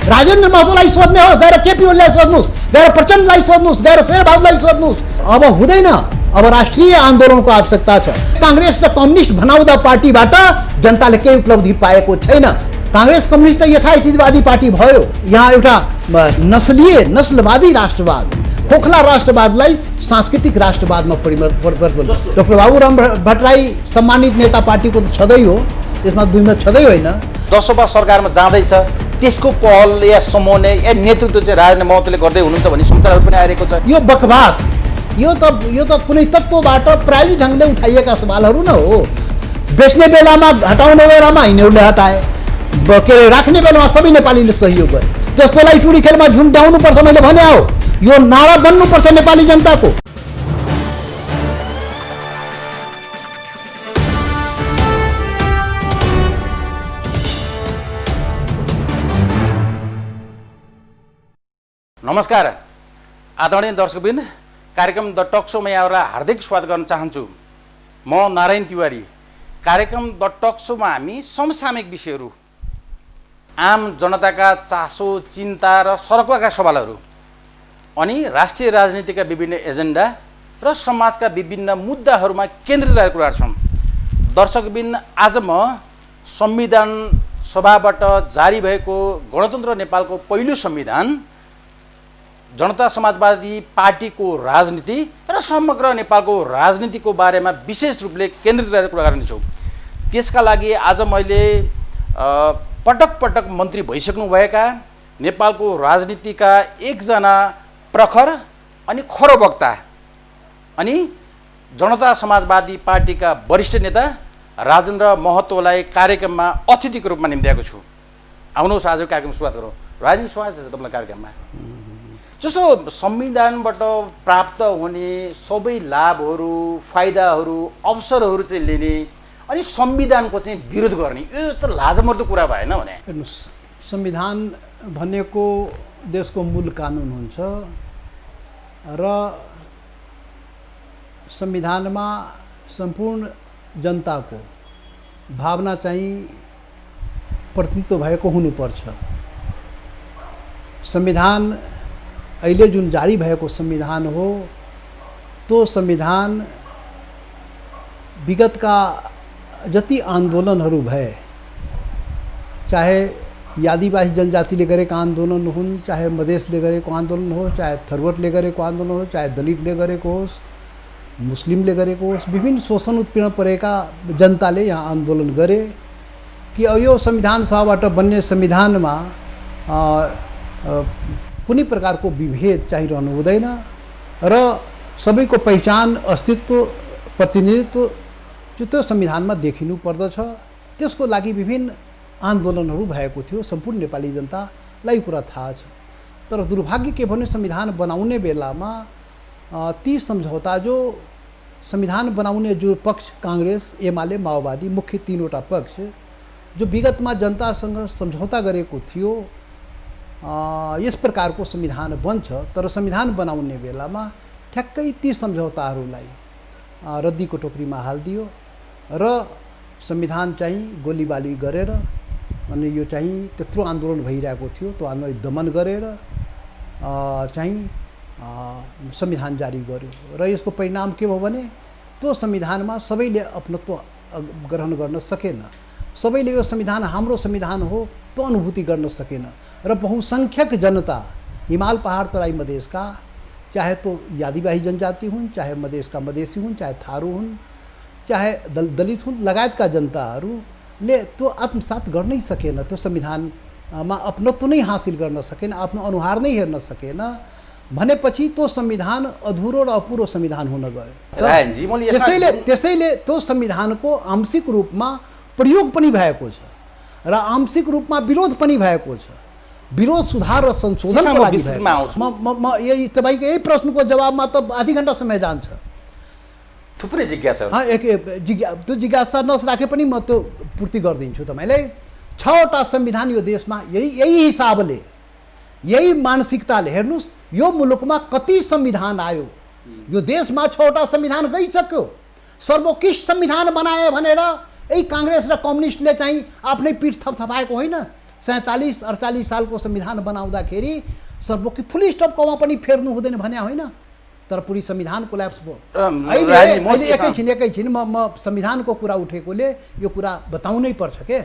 राजेन्द्र महतोलाई सोध्ने हो, गएर केपी ओलीलाई सोध्नुहोस्, गएर प्रचण्डलाई सोध्नुहोस्, गएर शेरबहादुरलाई सोध्नुहोस्। अब हुँदैन, अब राष्ट्रिय आन्दोलनको आवश्यकता छ। कांग्रेस र कम्युनिस्ट भनाउँदा पार्टीबाट जनताले केही उपलब्धि पाएको छैन। कांग्रेस कम्युनिस्ट त यथास्थितिवादी पार्टी भयो। यहाँ एउटा नस्लवादी राष्ट्रवाद, खोखला राष्ट्रवादलाई सांस्कृतिक राष्ट्रवादमा परिवर्तन। डाक्टर बाबुराम भट्टराई सम्मानित नेता पार्टीको त छँदै हो, यसमा दुई मत छँदै होइन। जसोबा सरकारमा जाँदैछ त्यसको पहल या समन्वय या नेतृत्व चाहिँ राजेन्द्र महतोले गर्दै हुनुहुन्छ भन्ने समाचारहरू पनि आइरहेको छ। यो बकवास, यो त कुनै तत्त्वबाट प्रायोजित ढङ्गले उठाइएका सवालहरू न हो। बेच्ने बेलामा, हटाउने बेलामा यिनीहरूले हटाए, के अरे राख्ने बेलामा सबै नेपालीले सहयोग गरे। त्यस्तोलाई टुडी खेलमा झुन्ड्याउनुपर्छ मैले भने हो। यो नारा बन्नुपर्छ नेपाली जनताको। नमस्कार आदरणीय दर्शकवृन्द, कार्यक्रम द टक सोमा यहाँहरूलाई हार्दिक स्वागत गर्न चाहन्छु। म नारायण तिवारी। कार्यक्रम द टक सोमा हामी समसामयिक विषयहरू, आम जनताका चासो, चिन्ता र सरकारका सवालहरू अनि राष्ट्रिय राजनीतिका विभिन्न एजेन्डा र समाजका विभिन्न मुद्दाहरूमा केन्द्रित रहेका कुराहरू छन्। दर्शकवृन्द, आज म संविधान सभाबाट जारी भएको गणतन्त्र नेपालको पहिलो संविधान, जनता समाजवादी पार्टीको राजनीति र समग्र नेपालको राजनीतिको बारेमा विशेष रूपले केन्द्रित रहेर कुरा गर्नेछौँ। त्यसका लागि आज मैले पटक पटक मन्त्री भइसक्नुभएका नेपालको राजनीतिका एकजना प्रखर अनि खरो वक्ता अनि जनता समाजवादी पार्टीका वरिष्ठ नेता राजेन्द्र महतोलाई कार्यक्रममा अतिथिको रूपमा निम्त्याएको छु। आउनुहोस् आज कार्यक्रम सुरुवात गरौँ। राजेन्द्र, स्वागत छ तपाईँलाई कार्यक्रममा। जस्तो संविधानबाट प्राप्त हुने सबै लाभहरू, फाइदाहरू, अवसरहरू चाहिँ लिने अनि संविधानको चाहिँ विरोध गर्ने, यो त लाजमर्दो कुरा भएन भने? हेर्नुहोस्, संविधान भनेको देशको मूल कानुन हुन्छ र संविधानमा सम्पूर्ण जनताको भावना चाहिँ प्रतिनिधित्व भएको हुनुपर्छ। संविधान अहिले जुन जारी भएको संविधान हो, तो संविधान विगतका जति आन्दोलनहरू भए, चाहे आदिवासी जनजातिले गरेको आन्दोलन हुन्, चाहे मधेसले गरेको आन्दोलन हो, चाहे थरवटले गरेको आन्दोलन हो, चाहे दलितले गरेको होस्, मुस्लिमले गरेको होस्, विभिन्न शोषण उत्पीडन परेका जनताले यहाँ आन्दोलन गरे कि यो संविधान सभाबाट बन्ने संविधानमा कुनै प्रकारको विभेद चाहिरहनु हुँदैन र सबैको पहिचान, अस्तित्व, प्रतिनिधित्व त्यो संविधानमा देखिनु पर्दछ। त्यसको लागि विभिन्न आन्दोलनहरू भएको थियो, सम्पूर्ण नेपाली जनतालाई कुरा थाहा छ। तर दुर्भाग्य के भने संविधान बनाउने बेलामा ती सम्झौता, जो संविधान बनाउने जो पक्ष कांग्रेस, एमाले, माओवादी, मुख्य तीनवटा पक्ष जो विगतमा जनतासँग सम्झौता गरेको थियो, यस प्रकारको संविधान बन्छ, तर संविधान बनाउने बेलामा ठ्याक्कै ती सम्झौताहरूलाई रद्दीको टोकरीमा हालिदियो र संविधान चाहिँ गोलीबाली गरेर, अनि यो चाहिँ त्यत्रो आन्दोलन भइरहेको थियो, त्यो आन्दोलन दमन गरेर चाहिँ संविधान जारी गर्यो र यसको परिणाम के भयो भने त्यो संविधानमा सबैले अपनत्व ग्रहण गर्न सकेन। सबैले यो संविधान हाम्रो संविधान हो त्यो अनुभूति गर्न सकेन र बहुसंख्यक जनता, हिमाल पहाड तराई मधेसका, चाहे तो आदिवासी जनजाति हुन्, चाहे मधेसका मधेसी हुन्, चाहे थारू हुन्, चाहे दलित हुन्, लगायतका जनताहरूले त्यो आत्मसात गर्नै सकेन। त्यो संविधानमा अपनत्व नै हासिल गर्न सकेन, आफ्नो अनुहार नै हेर्न सकेन भनेपछि त्यो संविधान अधुरो र अपुरो संविधान हुन गयो। त्यसैले त्यो संविधानको आंशिक रूपमा प्रयोग पनि भएको छ र आंशिक रूपमा विरोध पनि भएको छ। विरोध, सुधार र संशोधनको लागि म यही तपाईको यही प्रश्नको जवाबमा त आधी घण्टा समय जान्छ। थुप्रै जिज्ञासा, त्यो जिज्ञासा नराखे पनि म त्यो पूर्ति गरिदिन्छु तपाईँलाई। 6वटा संविधान यो देशमा यही हिसाबले, यही मानसिकताले, हेर्नुहोस् यो मुलुकमा कति संविधान आयो, यो देशमा 6वटा संविधान गइसक्यो। सर्वोत्कृष्ट संविधान बनाए भनेर यही कांग्रेस र कम्युनिस्टले चाहिँ आफ्नै पीठ थपथपाएको होइन, 47-48 सालको संविधान बनाउँदाखेरि सर्वोच्च फुल स्टपकोमा पनि फेर्नु हुँदैन भन्या होइन, तर पुरै संविधान कोल्याप्स भयो। अहिले एकैछिन म संविधानको कुरा उठेकोले यो कुरा बताउनै पर्छ के।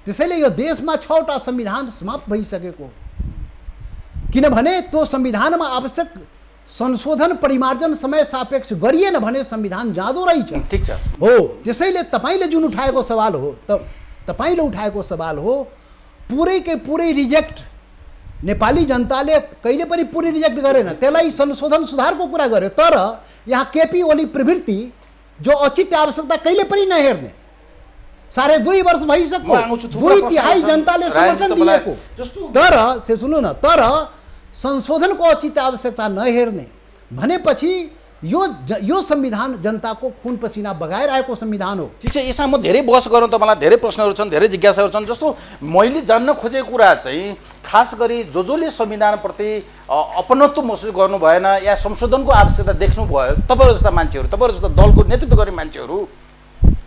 त्यसैले यो देशमा 6वटा संविधान समाप्त भइसकेको, किनभने त्यो संविधानमा आवश्यक संशोधन परिमार्जन समय सापेक्ष गरिएन भने संविधान जाँदो रहेछ। ठिक छ हो। त्यसैले तपाईँले जुन उठाएको सवाल हो, तपाईँले उठाएको सवाल हो पुरैकै पुरै रिजेक्ट नेपाली जनताले कहिले पनि पुरै रिजेक्ट गरेन, त्यसलाई संशोधन सुधारको कुरा गर्यो। तर यहाँ केपी ओली प्रवृत्ति जो औचित्य आवश्यकता कहिले पनि नहेर्ने, 2.5 वर्ष भइसक्यो, 2/3 जनताले समर्थन दिएको, तर सुन्नु न, तर संशोधनको औचित्य आवश्यकता नहेर्ने भनेपछि यो संविधान जनताको खुन पसिना बगाएर आएको संविधान हो। ठिक छ, यसमा म धेरै बहस गरौँ, तपाईँलाई धेरै प्रश्नहरू छन्, धेरै जिज्ञासाहरू छन्। जस्तो मैले जान्न खोजेको कुरा चाहिँ खास गरी जसले संविधानप्रति अपनत्व महसुस गर्नु भएन या संशोधनको आवश्यकता देख्नु भयो, तपाईँहरू जस्ता मान्छेहरू, तपाईँहरू जस्ता दलको नेतृत्व गर्ने मान्छेहरू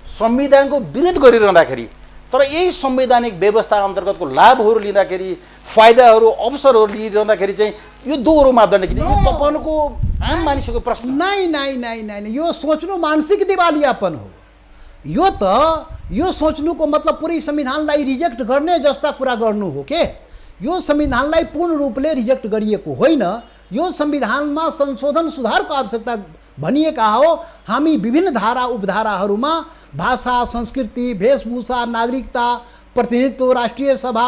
संविधानको विरोध गरिरहँदाखेरि, तर यही संवैधानिक व्यवस्था अन्तर्गतको लाभहरू लिँदाखेरि, फाइदाहरू अवसरहरू लिइरहँदाखेरि चाहिँ यो दोहोरो मापदण्ड किन? यो तपाईँको आम मानिसको प्रश्न। नै, यो सोच्नु मानसिक दिवालियापन हो। यो सोच्नुको मतलब पुरै संविधानलाई रिजेक्ट गर्ने जस्ता कुरा गर्नु हो के। यो संविधानलाई पूर्ण रूपले रिजेक्ट गरिएको होइन, यो संविधानमा संशोधन सुधारको आवश्यकता भनिएका हो। हामी विभिन्न धारा उपधाराहरूमा भाषा, संस्कृति, वेशभूषा, नागरिकता, प्रतिनिधित्व, राष्ट्रिय सभा,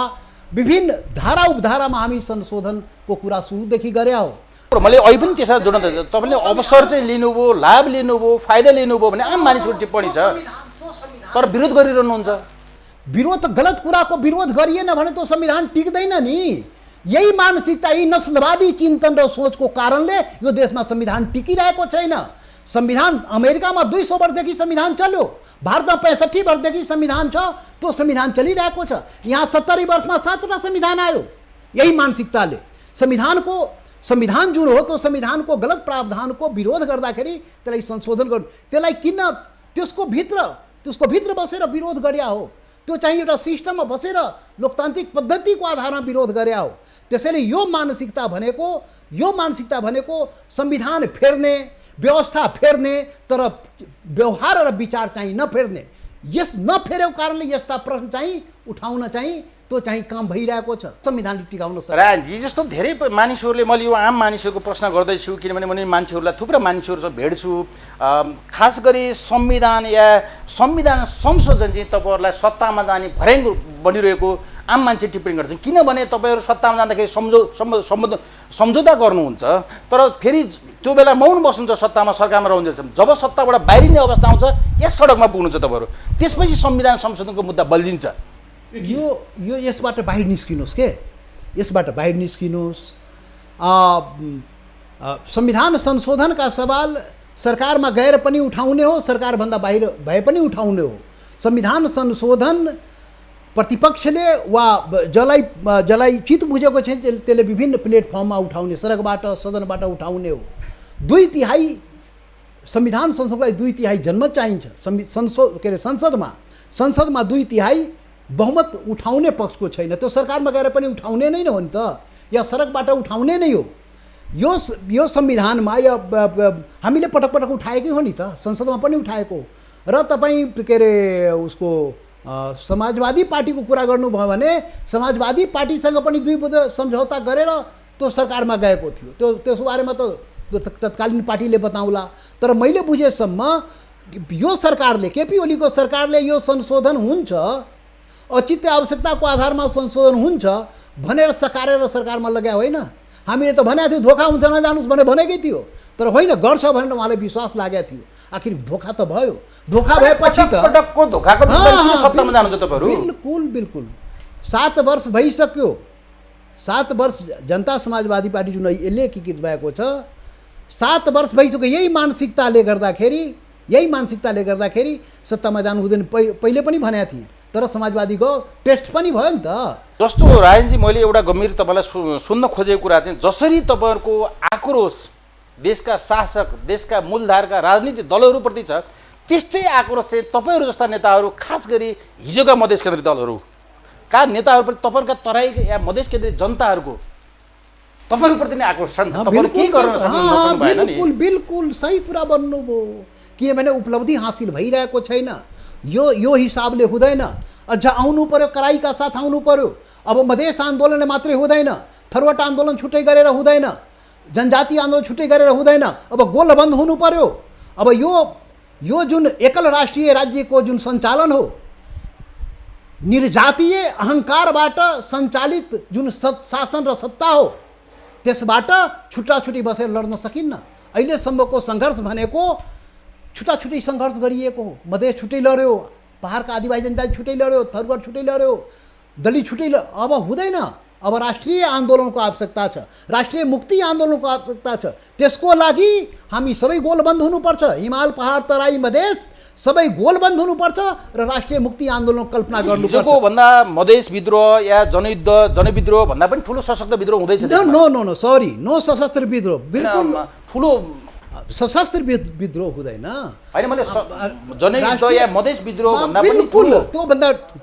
विभिन्न धारा उपधारामा हामी संशोधनको कुरा सुरुदेखि गरे हो। मैले अहिले पनि त्यसमा जोड्न चाहन्छु, तपाईँले अवसर चाहिँ लिनुभयो, लाभ लिनुभयो, फाइदा लिनुभयो भने आम मानिसको टिप्पणी छ, तर विरोध गरिरहनुहुन्छ। विरोध गलत कुराको विरोध गरिएन भने त संविधान टिक्दैन नि। यही मानसिकता, यही नस्लवादी चिन्तन र सोचको कारणले यो देशमा संविधान टिकिरहेको छैन। संविधान अमेरिकामा 200 वर्षदेखि संविधान चल्यो, भारतमा 65 वर्षदेखि संविधान छ, त्यो संविधान चलिरहेको छ। यहाँ 70 वर्षमा 7वटा संविधान आयो। यही मानसिकताले संविधान जुन हो त्यो संविधानको गलत प्रावधानको विरोध गर्दाखेरि त्यसलाई संशोधन गर्नु, त्यसलाई किन त्यसको भित्र बसेर विरोध गर्या हो? त्यो चाहिँ एउटा सिस्टममा बसेर लोकतान्त्रिक पद्धतिको आधारमा विरोध गर्या हो। त्यसैले यो मानसिकता भनेको संविधान फेर्ने, व्यवस्था फेर्ने, तर व्यवहार र विचार चाहिँ नफेर्ने। यस नफेरेको कारणले यस्ता प्रश्न चाहिँ उठाउन चाहिँ त्यो चाहिँ काम भइरहेको छ। संविधानले टिकाउन सक्छ। राजजी जस्तो धेरै मानिसहरूले, मैले यो आम मानिसहरूको प्रश्न गर्दैछु, किनभने मैले मान्छेहरूलाई थुप्रै मानिसहरूसँग भेट्छु। खास गरी संविधान संशोधन चाहिँ तपाईँहरूलाई सत्तामा जाने भर्याङ बनिरहेको आम मान्छे टिप्पणी गर्छन्। किनभने तपाईँहरू सत्तामा जाँदाखेरि सम्झौता गर्नुहुन्छ, तर फेरि त्यो बेला मौन बस्नुहुन्छ, सत्तामा सरकारमा रहनुहुन्छ। जब सत्ताबाट बाहिरिने अवस्था आउँछ यस सडकमा पुग्नुहुन्छ तपाईँहरू, त्यसपछि संविधान संशोधनको मुद्दा बल्झिन्छ। यो यसबाट बाहिर निस्किनुहोस् के, यसबाट बाहिर निस्किनुहोस्। संविधान संशोधनका सवाल सरकारमा गएर पनि उठाउने हो, सरकारभन्दा बाहिर भए पनि उठाउने हो। संविधान संशोधन प्रतिपक्षले वा जसलाई चित बुझेको छ त्यसले विभिन्न प्लेटफर्ममा उठाउने, सडकबाट, सदनबाट उठाउने हो। 2/3 संविधान संशोधनलाई 2/3 जनमत चाहिन्छ। संसदमा 2/3 बहुमत उठाउने पक्षको छैन, त्यो सरकारमा गएर पनि उठाउने नै हो नि त, या सडकबाट उठाउने नै हो। यो संविधानमा हामीले पटक पटक उठाएकै हो नि त, संसदमा पनि उठाएको। र तपाईँ के अरे उसको समाजवादी पार्टीको कुरा गर्नुभयो भने समाजवादी पार्टीसँग पनि 2 बुँदे सम्झौता गरेर त्यो सरकारमा गएको थियो। त्यसको बारेमा त तत्कालीन पार्टीले बताउला। तर मैले बुझेसम्म यो सरकारले, केपी ओलीको सरकारले यो संशोधन हुन्छ, औचित्य आवश्यकताको आधारमा संशोधन हुन्छ भनेर सकारेर सरकारमा लगाए होइन। हामीले त भनेको थियो धोका हुन्छ नजानुस् भनेकै थियो, तर होइन गर्छ भनेर उहाँलाई विश्वास लागेको थियो। आखिर धोका त भयो। धोका भएपछि त सत्तामा जानुहुन्छ तपाईँहरू। बिल्कुल 7 वर्ष भइसक्यो। 7 वर्ष जनता समाजवादी पार्टी जुन एकीकृत भएको छ, 7 वर्ष भइसक्यो। यही मानसिकताले गर्दाखेरि सत्तामा जानु हुँदैन पहिले पनि भनेको थिएँ, तर समाजवादीको टेस्ट पनि भयो नि त। जस्तो रायनजी, मैले एउटा गम्भीर तपाईँलाई सुन्न खोजेको कुरा चाहिँ जसरी तपाईँहरूको आक्रोश देशका शासक, देशका मूलधारका राजनीतिक दलहरूप्रति छ, त्यस्तै आक्रोश चाहिँ तपाईँहरू जस्ता नेताहरू, खास गरी हिजोका मधेस केन्द्रित दलहरू, नेताहरूप्रति तपाईँहरूका तराई या मधेस केन्द्रीय जनताहरूको तपाईँहरूप्रति नै आक्रोश छ नि त। तपाईँहरू के गर्न सक्नु भएन नि। बिल्कुल बिल्कुल सही कुरा भन्नुभयो। किनभने उपलब्धि हासिल भइरहेको छैन। यो हिसाबले हुँदैन। अझ आउनु पर्यो, कराईका साथ आउनु पर्यो। अब मधेस आन्दोलनले मात्रै हुँदैन, थरवट आन्दोलन छुट्टै गरेर हुँदैन, जनजाति आन्दोलन छुट्टै गरेर हुँदैन। अब गोलबन्द हुनु पर्यो। अब यो जुन एकल राष्ट्रिय राज्यको जुन सञ्चालन हो, निर्जातीय अहङ्कारबाट सञ्चालित जुन शासन र सत्ता हो, त्यसबाट छुट्टाछुट्टी बसेर लड्न सकिन्न। अहिलेसम्मको सङ्घर्ष भनेको छुट्टाछुट्टी सङ्घर्ष गरिएको हो। मधेस छुट्टै लड्यो, पहाडका आदिवासी जनजाति छुट्टै लड्यो, थरगढ छुट्टै लड्यो, दलित छुट्टै अब हुँदैन। अब राष्ट्रिय आन्दोलनको आवश्यकता छ, राष्ट्रिय मुक्ति आन्दोलनको आवश्यकता छ। त्यसको लागि हामी सबै गोलबन्द हुनुपर्छ। हिमाल, पहाड, तराई, मधेस सबै गोलबन्द हुनुपर्छ र राष्ट्रिय मुक्ति आन्दोलनको कल्पना गर्नुपर्छ। हिजोको भन्दा मधेस विद्रोह या जनयुद्ध जनविद्रोह भन्दा पनि ठुलो सशक्त विद्रोह हुँदैछ। नो सरी, नो सशस्त्र विद्रोह, बिल्कुल ठुलो सशस्त्र विद्रोह हुँदैन। होइन, मैले जनयुद्ध या मधेस विद्रोह भन्दा पनि बिल्कुल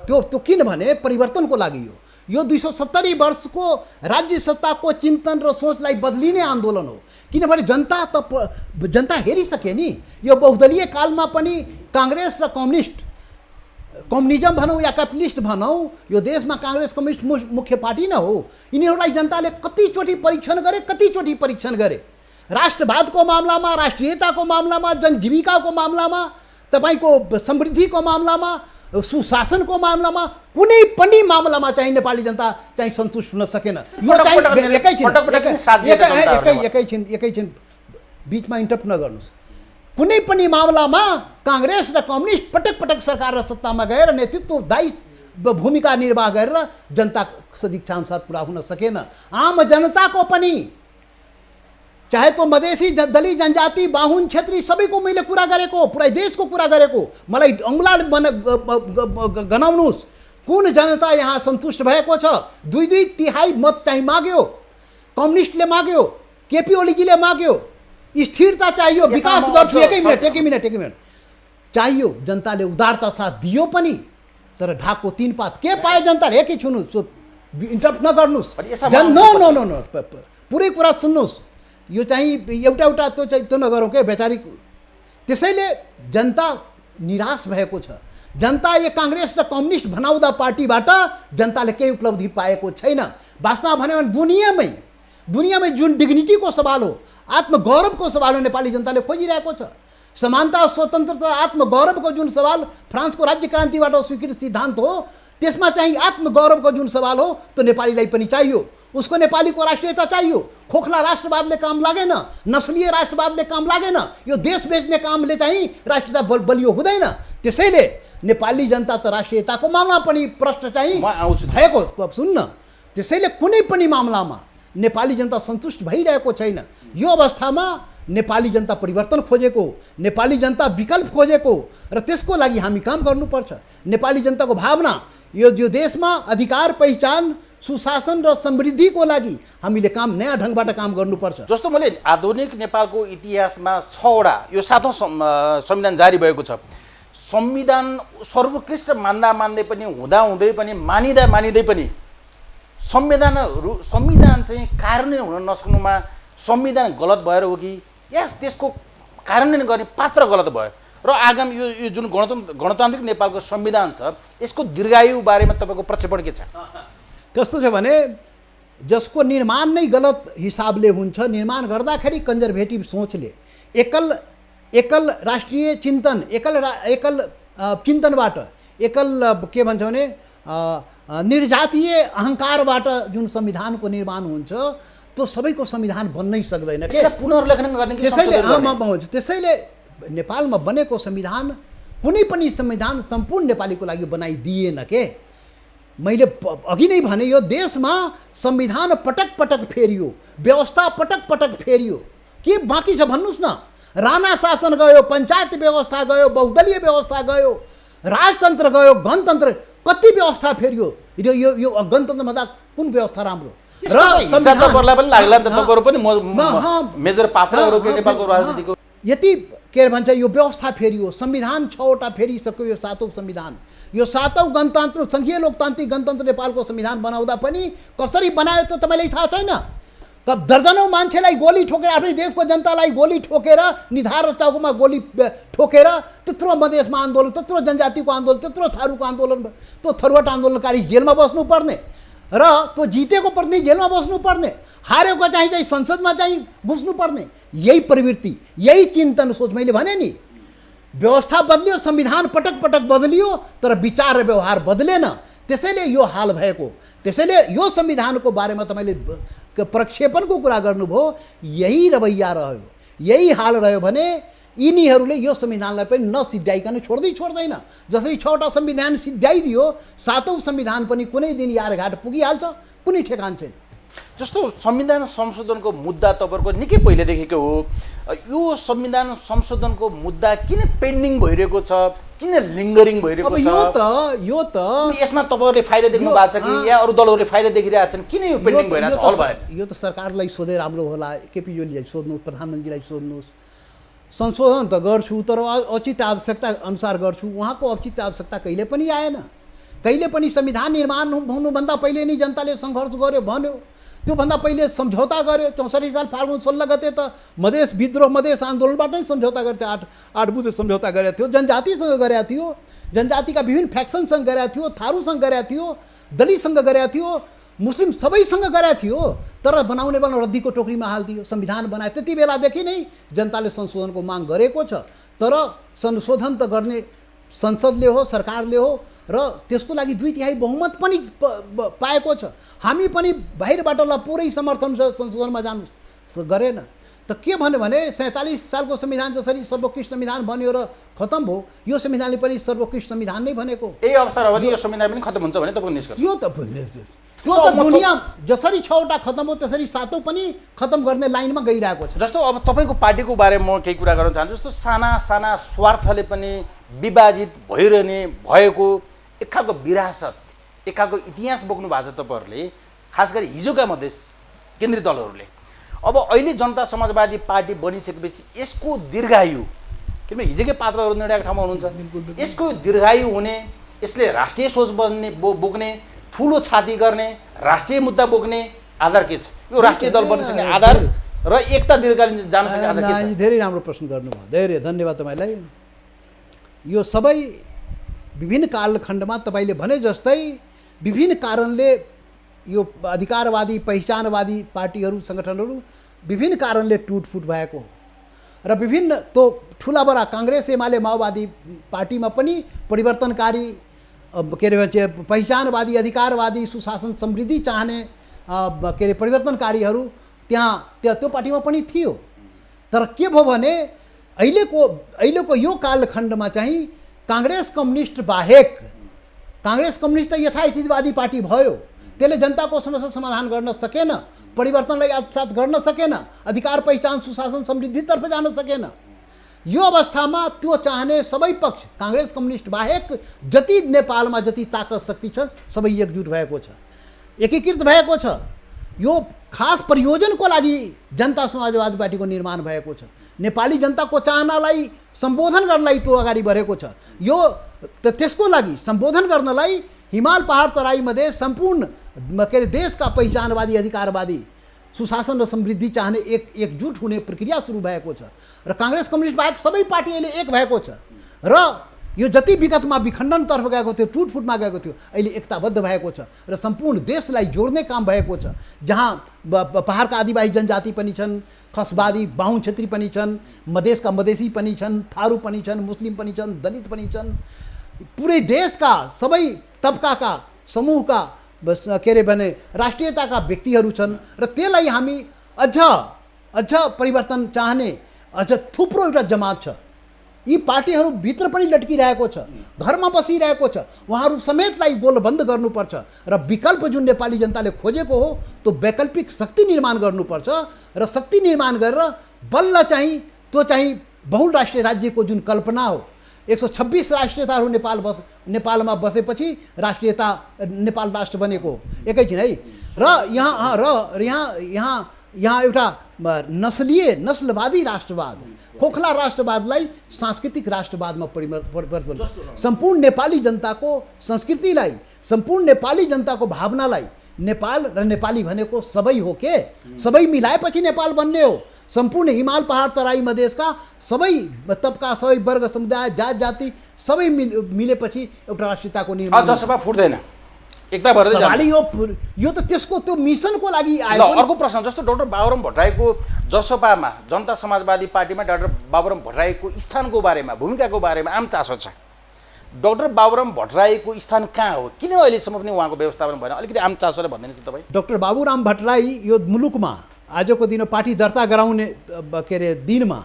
त्यो किनभने परिवर्तनको लागि हो। यो 270 वर्षको राज्य सत्ताको चिन्तन र सोचलाई बदलिने आन्दोलन हो। किनभने जनता हेरिसके नि। यो बहुदलीय कालमा पनि काङ्ग्रेस र कम्युनिजम भनौँ या क्यापिटलिस्ट भनौँ, यो देशमा काङ्ग्रेस कम्युनिस्ट मुख्य पार्टी न हो। यिनीहरूलाई जनताले कतिचोटि परीक्षण गरे। राष्ट्रवादको मामलामा, राष्ट्रियताको मामलामा, जनजीविकाको मामलामा, तपाईँको समृद्धिको मामलामा, सुशासनको मामलामा, कुनै पनि मामलामा चाहिँ नेपाली जनता चाहिँ सन्तुष्ट हुन सकेन। यो एकैछिन बिचमा इन्टरप्ट नगर्नुहोस्। कुनै पनि मामलामा काङ्ग्रेस र कम्युनिस्ट पटक सरकार र सत्तामा गएर नेतृत्वदायी भूमिका निर्वाह गरेर जनता सदिच्छा अनुसार पुरा हुन सकेन। आम जनताको पनि, चाहे तो मधेसी, दलित, जनजाति, बाहुन, क्षेत्री सबैको मैले कुरा गरेको, पुरै देशको कुरा गरेको। मलाई अङ्गुला गनाउनुहोस् कुन जनता यहाँ सन्तुष्ट भएको छ। 2/3 मत चाहिँ माग्यो, कम्युनिस्टले माग्यो, केपी ओलीजीले माग्यो। स्थिरता चाहियो, विकास गर्छु। एक मिनट चाहियो। जनताले उदारता साथ दियो पनि, तर ढाकको 3 पात के पाए जनताले? एकैछिन इन्टरप्ट नगर्नुहोस्। नो पुरै कुरा सुन्नुहोस्। यो चाहिँ एउटा त्यो नगरौँ के बेचारी। त्यसैले जनता निराश भएको छ। जनता यो काङ्ग्रेस र कम्युनिस्ट भनाउँदा पार्टीबाट जनताले केही उपलब्धि पाएको छैन। वास्तवमा भन्यो भने दुनियाँमै जुन डिग्निटीको सवाल हो, आत्मगौरवको सवाल हो, नेपाली जनताले खोजिरहेको छ। समानता, स्वतन्त्रता, आत्मगौरवको जुन सवाल फ्रान्सको राज्य क्रान्तिबाट स्वीकृत सिद्धान्त हो, त्यसमा चाहिँ आत्मगौरवको जुन सवाल हो, त्यो नेपालीलाई पनि चाहियो। उसको नेपालीको राष्ट्रियता चाहियो। खोखला राष्ट्रवादले काम लागेन, नस्लीय राष्ट्रवादले काम लागेन। यो देश बेच्ने कामले चाहिँ राष्ट्रियता बलियो हुँदैन। त्यसैले नेपाली जनता त राष्ट्रियताको मामला पनि प्रश्न चाहिँ भएको सुन्न। त्यसैले कुनै पनि मामलामा नेपाली जनता सन्तुष्ट भइरहेको छैन। यो अवस्थामा नेपाली जनता परिवर्तन खोजेको, नेपाली जनता विकल्प खोजेको र त्यसको लागि हामी काम गर्नुपर्छ। नेपाली जनताको भावना यो देशमा अधिकार, पहिचान, सुशासन र समृद्धिको लागि हामीले नयाँ ढङ्गबाट काम गर्नुपर्छ। जस्तो मैले आधुनिक नेपालको इतिहासमा 6 वटा, यो 7औं संविधान जारी भएको छ। संविधान सर्वोत्कृष्ट मान्दै पनि, हुँदै पनि, मानिँदै पनि संविधान चाहिँ कार्यान्वयन हुन नसक्नुमा संविधान गलत भएर हो कि या त्यसको कार्यान्वयन गर्ने पात्र गलत भयो? र आगामी यो जुन गणतान्त्रिक नेपालको संविधान छ, यसको दीर्घायु बारेमा तपाईँको प्रक्षेपण के छ? कस्तो छ भने, जसको निर्माण नै गलत हिसाबले हुन्छ, निर्माण गर्दाखेरि कन्जर्भेटिभ सोचले, एकल राष्ट्रिय चिन्तन, एकल चिन्तनबाट, एकल के भन्छ भने निर्जातीय अहङ्कारबाट जुन संविधानको निर्माण हुन्छ, त्यो सबैको संविधान बन्नै सक्दैन। पुनर्लेखन गर्ने त्यसैले नेपालमा बनेको संविधान कुनै पनि संविधान सम्पूर्ण नेपालीको लागि बनाइदिएन के। मैले अघि नै भने, यो देशमा संविधान पटक फेरियो, व्यवस्था पटक फेरियो। के बाँकी छ भन्नुहोस् न? राणा शासन गयो, पञ्चायत व्यवस्था गयो, बहुदलीय व्यवस्था गयो, राजतन्त्र गयो, गणतन्त्र, कति व्यवस्था फेरियो। यो गणतन्त्र भन्दा कुन व्यवस्था राम्रो? र संविधान पनि लाग्ला नि त, तपाईहरु पनि मेजर पात्रहरु के नेपालको राजनीतिको। यति के भन्छ यो व्यवस्था फेरियो, संविधान 6वटा फेरिसक्यो, यो 7औं संविधान, यो 7औं गणतन्त्र सङ्घीय लोकतान्त्रिक गणतन्त्र नेपालको संविधान बनाउँदा पनि कसरी बनायो त तपाईँलाई थाहा छैन। दर्जनौँ मान्छेलाई गोली ठोकेर, आफ्नै देशको जनतालाई गोली ठोकेर, निधार टाउकोमा गोली ठोकेर त्यत्रो मधेसमा आन्दोलन, त्यत्रो जनजातिको आन्दोलन, त्यत्रो थारूको आन्दोलन, त्यो थरुवाट आन्दोलनकारी जेलमा बस्नुपर्ने र त्यो जितेको प्रतिनिधि जेलमा बस्नुपर्ने, हारेको चाहिँ संसदमा चाहिँ घुस्नुपर्ने, यही प्रवृत्ति, यही चिन्तन सोच। मैले भने नि व्यवस्था बदलियो, संविधान पटक पटक बदलियो, तर विचार र व्यवहार बदलेन। त्यसैले यो हाल भएको। त्यसैले यो संविधानको बारेमा तपाईँले प्रक्षेपणको कुरा गर्नुभयो, यही रवैया रह्यो, यही हाल रह्यो भने यिनीहरूले यो संविधानलाई पनि नसिद्ध्याइकन छोड्दैन। जसरी 6वटा संविधान सिद्ध्याइदियो, 7औं संविधान पनि कुनै दिन यारघाट पुगिहाल्छ, कुनै ठेगान छैन। जस्तो संविधान संशोधनको मुद्दा तपाईँहरूको निकै पहिलेदेखिको हो। यो संविधान संशोधनको मुद्दा किन पेन्डिङ भइरहेको छ, किन लिङ्गरिङ भइरहेको छ? यो त यसमा तपाईँहरूले फाइदा देख्नु भएको छ कि या अरू दलहरूले फाइदा देखिरहेका छन्? किन यो पेन्डिङ भइरहेको छ? हल भयो यो त सरकारलाई सोधे राम्रो होला, केपी ओलीलाई सोध्नुहोस्, प्रधानमन्त्रीलाई सोध्नुहोस्। संशोधन त गर्छु, तर औचित्य आवश्यकता अनुसार गर्छु। उहाँको औचित्य आवश्यकता कहिले पनि आएन। कहिले पनि संविधान निर्माण हुनुभन्दा पहिले नै जनताले सङ्घर्ष गर्यो भन्यो, त्योभन्दा पहिले सम्झौता गर्यो। 64 साल फाल्गुन 16 गते त मधेस विद्रोह, मधेस आन्दोलनबाट नै सम्झौता गर्थ्यो, आठ बुधे सम्झौता गरेको थियो, जनजातिसँग गरेको थियो, जनजातिका विभिन्न फ्याक्सनसँग गरेको थियो, थारूसँग गरेको थियो, दलितसँग गरेको थियो, मुस्लिम सबैसँग गरेको थियो। तर बनाउने बेला रद्दीको टोकरीमा हालिदियो, संविधान बनाए। त्यति बेलादेखि नै जनताले संशोधनको माग गरेको छ, तर संशोधन त गर्ने संसदले हो, सरकारले हो, र त्यसको लागि 2/3 बहुमत पनि पाएको छ। हामी पनि बाहिरबाट ल पुरै समर्थन संशोधनमा जानु गरेन। त के भन्यो भने 47 सालको संविधान जसरी सर्वोत्कृष्ट संविधान बन्यो र खतम भयो, यो संविधानले पनि सर्वोत्कृष्ट संविधान नै भनेको। यही अवस्था रह्यो भने यो संविधान पनि खतम हुन्छ भने तपाईँको निष्कर्ष? यो त दुनियाँ जसरी 6वटा खतम हो त्यसरी 7औं पनि खतम गर्ने लाइनमा गइरहेको छ। जस्तो अब तपाईँको पार्टीको बारेमा म केही कुरा गर्न चाहन्छु। जस्तो साना साना स्वार्थले पनि विभाजित भइरहने भएको एक खालको विरासत, एक खालको इतिहास बोक्नु भएको छ तपाईँहरूले, खास गरी हिजोका मधेस केन्द्रीय दलहरूले। अब अहिले जनता समाजवादी पार्टी बनिसकेपछि यसको दीर्घायु, किनभने हिजोकै पात्रहरू निर्णायक ठाउँमा हुनुहुन्छ, यसको दीर्घायु हुने, यसले राष्ट्रिय सोच बोक्ने, ठुलो छाती गर्ने, राष्ट्रिय मुद्दा बोक्ने आधार के छ? यो राष्ट्रिय दल बनिसक्ने आधार र एकता दीर्घकालीन जान सक्ने आधार के छ? धेरै राम्रो प्रश्न गर्नुभयो, धेरै धन्यवाद तपाईँलाई। यो सबै विभिन्न कालखण्डमा तपाईँले भने जस्तै विभिन्न कारणले यो अधिकारवादी पहिचानवादी पार्टीहरू सङ्गठनहरू विभिन्न कारणले टुटफुट भएको र विभिन्न त्यो ठुला बडा काङ्ग्रेस एमाले माओवादी पार्टीमा पनि परिवर्तनकारी के अरे भन्छ पहिचानवादी अधिकारवादी सुशासन समृद्धि चाहने के अरे परिवर्तनकारीहरू त्यो पार्टीमा पनि थियो। तर के भयो भने अहिलेको यो कालखण्डमा चाहिँ काङ्ग्रेस कम्युनिस्ट बाहेक, काङ्ग्रेस कम्युनिस्ट त यथास्थितिवादी पार्टी भयो, त्यसले जनताको समस्या समाधान गर्न सकेन, परिवर्तनलाई आत्मसात गर्न सकेन, अधिकार पहिचान सुशासन समृद्धितर्फ जान सकेन। यो अवस्थामा त्यो चाहने सबै पक्ष काङ्ग्रेस कम्युनिस्ट बाहेक जति नेपालमा जति ताकत शक्ति छ सबै एकजुट भएको छ, एकीकृत भएको छ। यो खास प्रयोजनको लागि जनता समाजवादी पार्टीको निर्माण भएको छ। नेपाली जनताको चाहनालाई सम्बोधन गर्नलाई त्यो अगाडि बढेको छ। यो त्यसको लागि सम्बोधन गर्नलाई हिमाल पहाड तराईमध्ये सम्पूर्ण के अरे देशका पहिचानवादी अधिकारवादी सुशासन र समृद्धि चाहने एकजुट हुने प्रक्रिया सुरु भएको छ र काङ्ग्रेस कम्युनिस्ट बाहेक सबै पार्टी अहिले एक भएको छ र यो जति विगतमा विखण्डनतर्फ गएको थियो, टुटफुटमा गएको थियो, अहिले एकताबद्ध भएको छ र सम्पूर्ण देशलाई जोड्ने काम भएको छ। जहाँ पहाडका आदिवासी जनजाति पनि छन्, खसवादी बाहुन क्षेत्री पनि छन्, मधेसका मधेसी पनि छन्, थारू पनि छन्, मुस्लिम पनि छन्, दलित पनि छन्, पुरै देशका सबै तबकाका समूहका के अरे भने राष्ट्रियताका व्यक्तिहरू छन् र त्यसलाई हामी अझ परिवर्तन चाहने अझ थुप्रो एउटा जमात छ। यी पार्टीहरू भित्र पनि लट्किरहेको छ, घरमा बसिरहेको छ, उहाँहरू समेतलाई बोल बन्द गर्नुपर्छ र विकल्प जुन नेपाली जनताले खोजेको हो त्यो वैकल्पिक शक्ति निर्माण गर्नुपर्छ र शक्ति निर्माण गरेर बल्ल चाहिँ त्यो चाहिँ बहुराष्ट्रिय राज्यको जुन कल्पना हो, 126 राष्ट्रियताहरू नेपालमा बसेपछि राष्ट्रियता नेपाल राष्ट्र बनेको एकैछिन है। र यहाँ यहाँ एउटा नस्लीय नस्लवादी राष्ट्रवाद खोखला राष्ट्रवादलाई सांस्कृतिक राष्ट्रवादमा परिवर्तन सम्पूर्ण नेपाली जनताको संस्कृतिलाई सम्पूर्ण नेपाली जनताको भावनालाई नेपाल र नेपाली भनेको सबै हो के सबै मिलाएपछि नेपाल बन्ने हो सम्पूर्ण हिमाल पहाड तराई मधेसका सबै तबका सबै वर्ग समुदाय जात जाति सबै मिलेपछि एउटा राष्ट्रियताको निर्माण जसपा फुट्दैन एकता भएर सवाल यो त त्यसको त्यो मिसनको लागि ल आयो अर्को प्रश्न जस्तो डाक्टर बाबुराम भट्टराईको जसपामा जनता समाजवादी पार्टीमा डाक्टर बाबुराम भट्टराईको स्थानको बारेमा भूमिकाको बारेमा आम चासो छ डाक्टर बाबुराम भट्टराईको स्थान कहाँ हो किन अहिलेसम्म पनि उहाँको व्यवस्थापन भएन अलिकति आम चासोले भनिदिनुहोस् न तपाईँ डाक्टर बाबुराम भट्टराई यो मुलुकमा आजको दिन पार्टी दर्ता गराउने के अरे दिनमा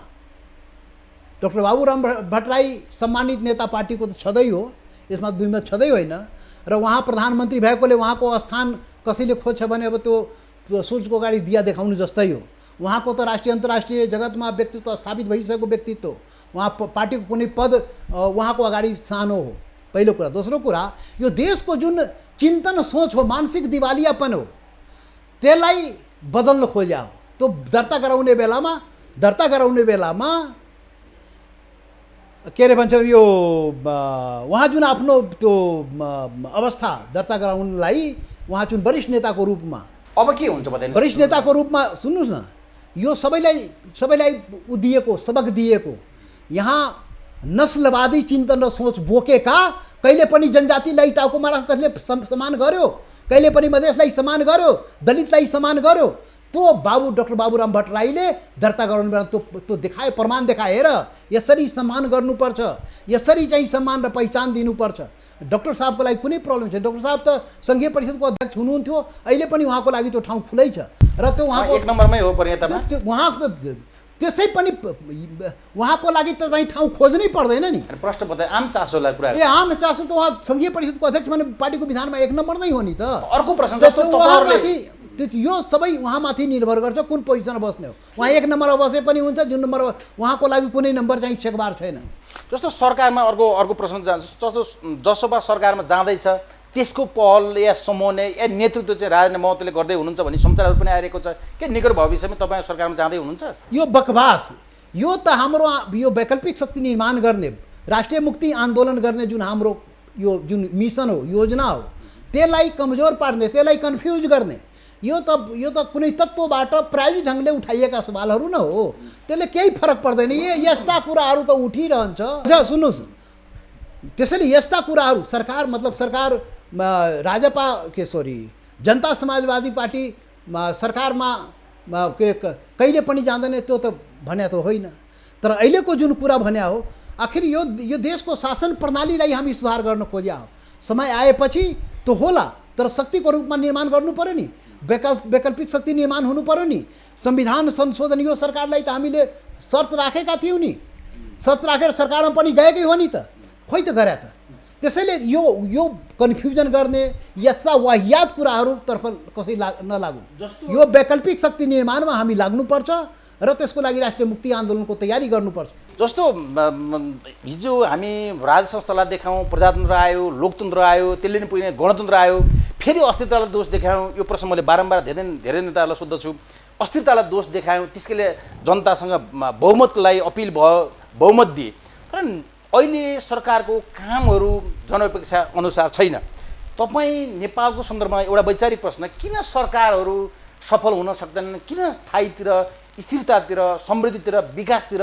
डाक्टर बाबुराम भट्टराई सम्मानित नेता पार्टीको त छँदै हो यसमा दुईमा छँदै होइन र उहाँ प्रधानमन्त्री भएकोले उहाँको स्थान कसैले खोज्छ भने अब त्यो सोचको अगाडि दिया देखाउनु जस्तै हो उहाँको त राष्ट्रिय अन्तर्राष्ट्रिय जगतमा व्यक्तित्व स्थापित भइसकेको व्यक्तित्व उहाँ पार्टीको कुनै पद उहाँको अगाडि सानो हो पहिलो कुरा दोस्रो कुरा यो देशको जुन चिन्तन सोच हो मानसिक दिवालियापन हो त्यसलाई बदल्न खोज्या हो त्यो दर्ता गराउने बेलामा के अरे भन्छ यो उहाँ जुन आफ्नो त्यो अवस्था दर्ता गराउनलाई उहाँ जुन वरिष्ठ नेताको रूपमा अब के हुन्छ बताइदिनुहोस् वरिष्ठ नेताको रूपमा सुन्नुहोस् न यो सबैलाई दिएको सबक दिएको यहाँ नस्लवादी चिन्तन र सोच बोकेका कहिले पनि जनजातिलाई टाउकोमा राखेर कसले सम्मान गर्यो कहिले पनि मधेसलाई सम्मान गर्यो दलितलाई सम्मान गर्यो त्यो डाक्टर बाबुराम भट्टराईले दर्ता गराउनु बेला त्यो देखाए प्रमाण देखाए हेर यसरी सम्मान गर्नुपर्छ यसरी चाहिँ सम्मान र पहिचान दिनुपर्छ डाक्टर साहबको लागि कुनै प्रब्लम छैन डाक्टर साहब त सङ्घीय परिषदको अध्यक्ष हुनुहुन्थ्यो अहिले पनि उहाँको लागि त्यो ठाउँ खुलै छ र त्यो उहाँको एक नम्बरमै हो पर्यटनमा उहाँ त्यसै पनि उहाँको लागि त तपाईँ ठाउँ खोज्नै पर्दैन नि प्रश्न बताए आम चासोलाई कुरा आम चासो त उहाँ सङ्घीय परिषदको अध्यक्ष भने पार्टीको विधानमा एक नम्बर नै हो नि त अर्को प्रश्न जस्तो तपाईँहरूले यो सबै उहाँमाथि निर्भर गर्छ कुन पोजिसनमा बस्ने हो उहाँ एक नम्बरमा बसे पनि हुन्छ जुन नम्बर उहाँको लागि कुनै नम्बर चाहिँ चेकबार छैन जस्तो सरकारमा अर्को प्रश्न जस्तो जसपा सरकारमा जाँदैछ त्यसको पहल या समन्वय या नेतृत्व चाहिँ राजेन्द्र महतोले गर्दै हुनुहुन्छ भन्ने समाचारहरू पनि आइरहेको छ के निकट भविष्यमा तपाईँ सरकारमा जाँदै हुनुहुन्छ यो बकवास यो त हाम्रो यो वैकल्पिक शक्ति निर्माण गर्ने राष्ट्रिय मुक्ति आन्दोलन गर्ने जुन हाम्रो यो जुन मिसन हो योजना हो त्यसलाई कमजोर पार्ने त्यसलाई कन्फ्युज गर्ने यो त कुनै तत्त्वबाट प्रायोगिक ढङ्गले उठाइएका सवालहरू न हो त्यसले केही फरक पर्दैन यस्ता कुराहरू त उठिरहन्छ सुन्नुहोस् त्यसैले यस्ता कुराहरू सरकार राजपा जनता समाजवादी पार्टी सरकारमा कहिले पनि जाँदैन त्यो त भन्या त होइन तर अहिलेको जुन कुरा भन्या हो आखिर यो देशको शासन प्रणालीलाई हामी सुधार गर्न खोज्या हो समय आएपछि त्यो होला तर शक्तिको रूपमा निर्माण गर्नु पर्यो नि वैकल्पिक शक्ति निर्माण हुनु पर्यो नि संविधान संशोधन यो सरकारलाई त हामीले शर्त राखेका थियौँ नि शर्त राखेर सरकारमा पनि गएकै हो नि त खोइ त गरे त त्यसैले यो कन्फ्युजन गर्ने यस्ता वाहियात कुराहरूतर्फ कसै नलागौँ यो वैकल्पिक शक्ति निर्माणमा हामी लाग्नुपर्छ र त्यसको लागि राष्ट्रिय मुक्ति आन्दोलनको तयारी गर्नुपर्छ जस्तो हिजो हामी राज संस्थालाई देखाउँ प्रजातन्त्र आयो लोकतन्त्र आयो त्यसले नै पुग्ने गणतन्त्र आयो फेरि अस्थिरतालाई दोष देखायौँ यो प्रश्न मैले बारम्बार धेरै नेताहरूलाई सोध्दछु अस्थिरतालाई दोष देखायौँ त्यसले जनतासँग बहुमतको लागि अपिल भयो बहुमत दिए तर अहिले सरकारको कामहरू जनअपेक्षा अनुसार छैन तपाईँ नेपालको सन्दर्भमा एउटा वैचारिक प्रश्न किन सरकारहरू सफल हुन सक्दैनन् किन स्थायीतिर स्थिरतातिर समृद्धितिर विकासतिर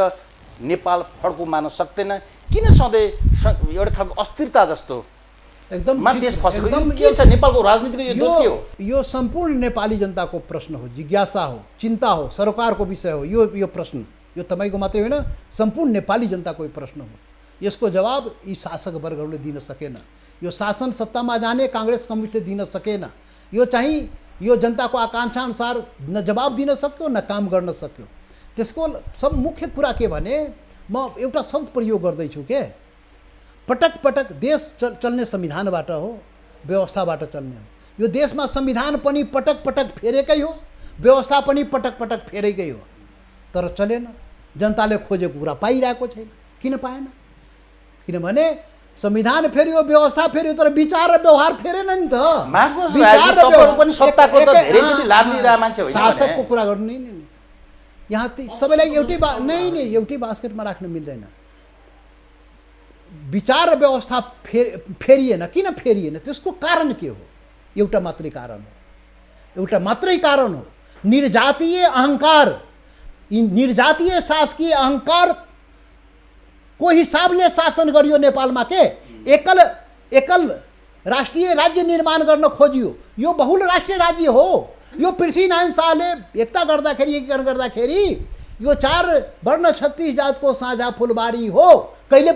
नेपाल फड्को मार्न सक्दैन किन सधैँ एउटा खालको अस्थिरता जस्तो एकदम देश फसेको के छ नेपालको राजनीतिको यो दोष के हो यो सम्पूर्ण नेपाली जनताको प्रश्न हो जिज्ञासा हो चिन्ता हो सरकारको विषय हो यो प्रश्न यो तपाईँको मात्रै होइन सम्पूर्ण नेपाली जनताको प्रश्न हो यसको जवाब यी शासक वर्गहरूले दिन सकेन यो शासन सत्तामा जाने काङ्ग्रेस कम्युनिस्टले दिन सकेन यो चाहिँ यो जनताको आकाङ्क्षा अनुसार न जवाब दिन सक्यो न काम गर्न सक्यो त्यसको सब मुख्य कुरा के भने म एउटा शब्द प्रयोग गर्दैछु के पटक पटक देश चल्ने संविधानबाट हो व्यवस्थाबाट चल्ने हो यो देशमा संविधान पनि पटक पटक फेरेकै हो व्यवस्था पनि पटक पटक फेरेकै हो तर चलेन जनताले खोजेको कुरा पाइरहेको छैन किन पाएन किनभने संविधान फेरियो, व्यवस्था फेरियो, तर विचार र व्यवहार फेरेन नि त। मार्कोस विचार राजी र तपाईँहरू व्यवहार- पनि सत्ताको त एक- धेरैचोटि लाभ लिइरहेको मान्छे होइन भने। शासकको कुरा गर्नु नै नि यहाँ सबैलाई एउटै एउटै बास्केटमा राख्न मिल्दैन। विचार र व्यवस्था फेरिएन, किन फेरिएन त्यसको कारण के हो? एउटा मात्रै कारण हो, निर्जातीय अहंकार। निर्जातीय शासकीय अहंकार को हिसाबले शासन गरियो नेपालमा के एकल राष्ट्रिय राज्य निर्माण गर्न खोजियो। यो बहुल राष्ट्रिय राज्य हो। यो पृथ्वीनारायण शाहले एकता गर्दाखेरि, एकीकरण गर्दाखेरि यो 4 वर्ण 36 जातको साझा फुलबारी हो, कहिले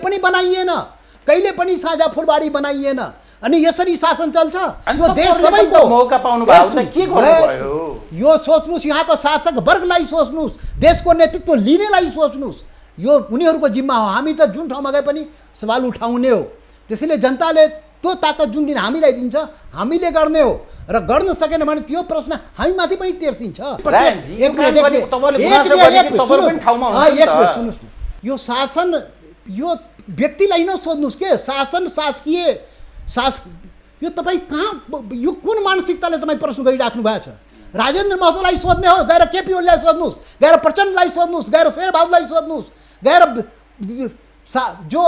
पनि साझा फुलबारी बनाइएन। अनि यसरी शासन चल्छ। यो देश सबैको मौका पाउनु भयो त के गर्नुभयो? यो सोच्नुस्, यहाँको शासक वर्गलाई सोच्नुस्, देशको नेतृत्व लिनेलाई सोच्नुस्। यो उनीहरूको जिम्मा हो। हामी त जुन ठाउँमा गए पनि सवाल उठाउने हो। त्यसैले जनताले त्यो ताकत जुन दिन हामीलाई दिन्छ हामीले गर्ने हो, र गर्न सकेन भने त्यो प्रश्न हामीमाथि पनि तेर्सिन्छ। यो शासन, यो व्यक्तिलाई नसोध्नुस् के शासन यो तपाईँ कहाँ, यो कुन मानसिकताले तपाईँ प्रश्न गरिराख्नु भएको छ? राजेन्द्र महतोलाई सोध्ने हो, गएर केपी ओलीलाई सोध्नुस्, गएर प्रचण्डलाई सोध्नुस्, गएर शेरबहादुरलाई सोध्नुस्, गएर जो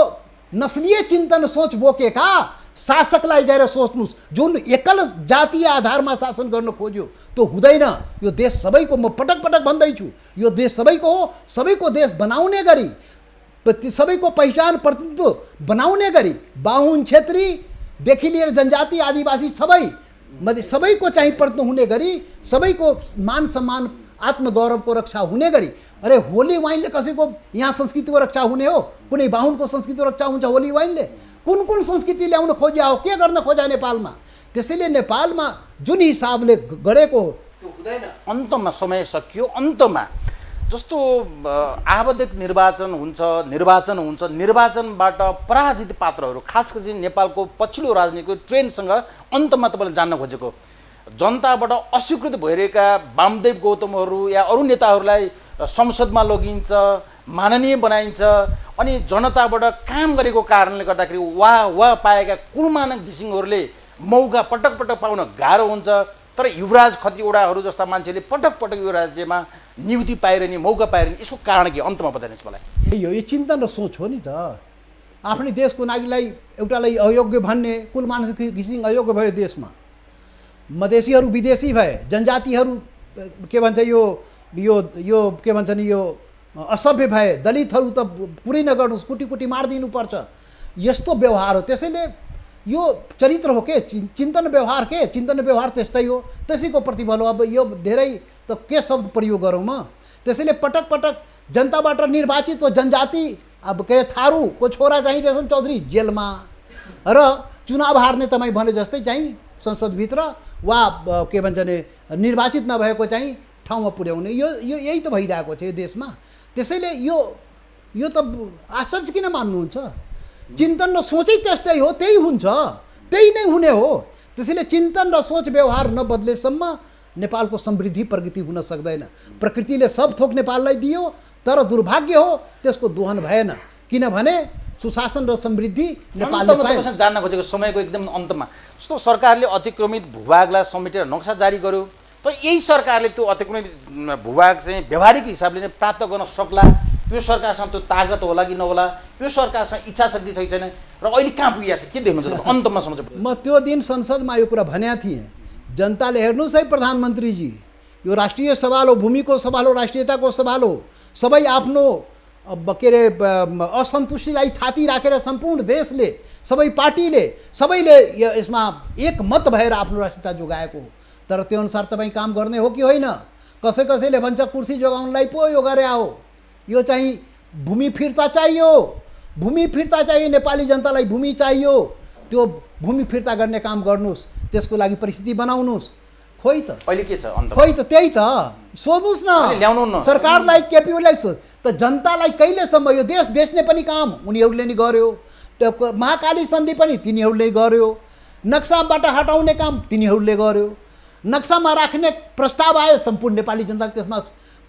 नस्लीय चिन्तन सोच बोकेका शासकलाई गएर सोच्नुस्, जुन एकल जातीय आधारमा शासन गर्न खोज्यो त्यो हुँदैन। यो देश सबैको, म पटक पटक भन्दैछु, यो देश सबैको हो। सबैको देश बनाउने गरी, सबैको पहिचान प्रतिनिधित्व बनाउने गरी बाहुन क्षेत्रीदेखि लिएर जनजाति आदिवासी सबैको चाहिँ प्रतिनिधित्व हुने गरी, सबैको मान सम्मान आत्मगौरवको रक्षा हुने गरी। अरे होली वाइनले कसैको यहाँ संस्कृतिको रक्षा हुने हो? कुनै बाहुनको संस्कृतिको रक्षा हुन्छ होली वाइनले? कुन संस्कृति ल्याउन खोज्या हो, के गर्न खोज्या नेपालमा? त्यसैले नेपालमा जुन हिसाबले गरेको त्यो हुँदैन। अन्तमा समय सकियो। अन्तमा जस्तो आवधिक निर्वाचन हुन्छ, निर्वाचनबाट पराजित पात्रहरू, खास गरी नेपालको पछिल्लो राजनीतिको ट्रेन्डसँग अन्तमा तपाईँले जान्न खोजेको, जनताबाट अस्वीकृत भइरहेका वामदेव गौतमहरू या अरू नेताहरूलाई संसदमा लगिन्छ, माननीय बनाइन्छ, अनि जनताबाट काम गरेको कारणले गर्दाखेरि वाह पाएका कुलमानक घिसिङहरूले मौका पटक पाउन गाह्रो हुन्छ। तर युवराज खतिवडाहरू जस्ता मान्छेले पटक यो राज्यमा नियुक्ति पाइरहने, मौका पाइरहने, यसको कारण के? अन्तमा बताइदिनुहोस् मलाई। यो चिन्तन र सोच हो नि त। आफ्नै देशको नागरिकलाई एउटालाई अयोग्य भन्ने, कुलमानक घिसिङ अयोग्य भयो देशमा, मधेसीहरू विदेशी भए, जनजातिहरू के भन्छ यो के भन्छ नि, यो असभ्य भए, दलितहरू त पुरै नगर्नुहोस्, कुटी मारिदिनुपर्छ। यस्तो व्यवहार हो। त्यसैले यो चरित्र हो के, चिन्तन व्यवहार त्यस्तै हो, त्यसैको प्रतिफल हो। अब यो धेरै त के शब्द प्रयोग गरौँ म? त्यसैले पटक जनताबाट निर्वाचित हो जनजाति, अब के अरे थारूको छोरा चाहिँ रेशम चौधरी जेलमा, र चुनाव हार्ने तपाईँ भने जस्तै चाहिँ संसदभित्र वा के भन्छ नि निर्वाचित नभएको चाहिँ ठाउँमा पुर्याउने, यो यही त भइरहेको छ यो देशमा। त्यसैले यो त आश्चर्य किन मान्नुहुन्छ? चिन्तन र सोचै त्यस्तै हो, त्यही हुन्छ, त्यही नै हुने हो। त्यसैले चिन्तन र सोच व्यवहार नबदलेसम्म नेपालको समृद्धि प्रगति हुन सक्दैन। प्रकृतिले सब थोक नेपाललाई दियो, तर दुर्भाग्य हो त्यसको दोहन भएन। किनभने सुशासन र समृद्धि नेपालले जान्न खोजेको समयको एकदम अन्तमा, जस्तो सरकारले अतिक्रमित भूभागलाई समेटेर नक्सा जारी गर्यो, तर यही सरकारले त्यो अतिक्रमित भूभाग चाहिँ व्यवहारिक हिसाबले नै प्राप्त गर्न सक्ला? यो सरकारसँग त्यो तागत होला कि नहोला? यो सरकारसँग इच्छा शक्ति छ कि छैन? र अहिले कहाँ पुगिएको छ, के देख्नुहुन्छ अन्तमा समझ? म त्यो दिन संसदमा यो कुरा भनेको थिएँ, जनताले हेर्नुहोस् है प्रधानमन्त्रीजी, यो राष्ट्रिय सवाल हो, भूमिको सवाल हो, राष्ट्रियताको सवाल हो। सबै आफ्नो के अरे असन्तुष्टिलाई थाती राखेर सम्पूर्ण देशले, सबै पार्टीले, सबैले यसमा एक मत भएर आफ्नो राष्ट्रियता जोगाएको हो। तर त्यो अनुसार तपाईँ काम गर्ने हो कि होइन? कसैले भन्छ कुर्सी जोगाउनलाई पो यो गरे हो। यो चाहिँ भूमि फिर्ता चाहियो, नेपाली जनतालाई भूमि चाहियो। त्यो भूमि फिर्ता गर्ने काम गर्नुहोस्, त्यसको लागि परिस्थिति बनाउनुहोस्। खोइ त अहिले के छ अन्त? खोइ त त्यही त सोध्नुहोस् न, ल्याउनु न सरकारलाई, केपी ओलीलाई त जनतालाई कहिलेसम्म यो देश बेच्ने पनि काम उनीहरूले नि गर्यो, महाकाली सन्धि पनि तिनीहरूले गर्यो, नक्साबाट हटाउने काम तिनीहरूले गर्यो, नक्सामा राख्ने प्रस्ताव आयो सम्पूर्ण नेपाली जनता त्यसमा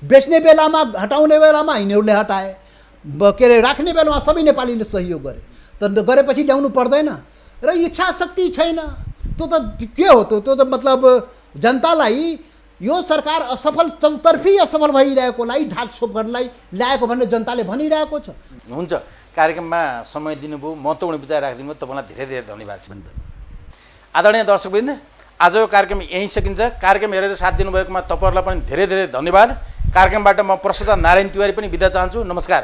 बेच्ने बेलामा हटाउने बेलामा यिनीहरूले हटाए, के अरे राख्ने बेलामा सबै नेपालीले सहयोग गरे। त गरेपछि ल्याउनु पर्दैन र इच्छा शक्ति छैन त्यो त के हो त्यो त मतलब जनतालाई यो सरकार असफल चौतर्फी असफल भइरहेकोलाई ढाकछोप गर्नलाई ल्याएको भनेर जनताले भनिरहेको छ। हुन्छ, कार्यक्रममा समय दिनुभयो, महत्त्वपूर्ण विचार राखिदिनु भयो, तपाईँलाई धेरै धेरै धन्यवाद छ। आदरणीय दर्शकवृन्द, आजको कार्यक्रम यहीँ सकिन्छ। कार्यक्रम हेरेर साथ दिनुभएकोमा तपाईँहरूलाई पनि धेरै धेरै धन्यवाद। कार्यक्रमबाट म प्रस्तुता नारायण तिवारी पनि बिदा चाहन्छु। नमस्कार।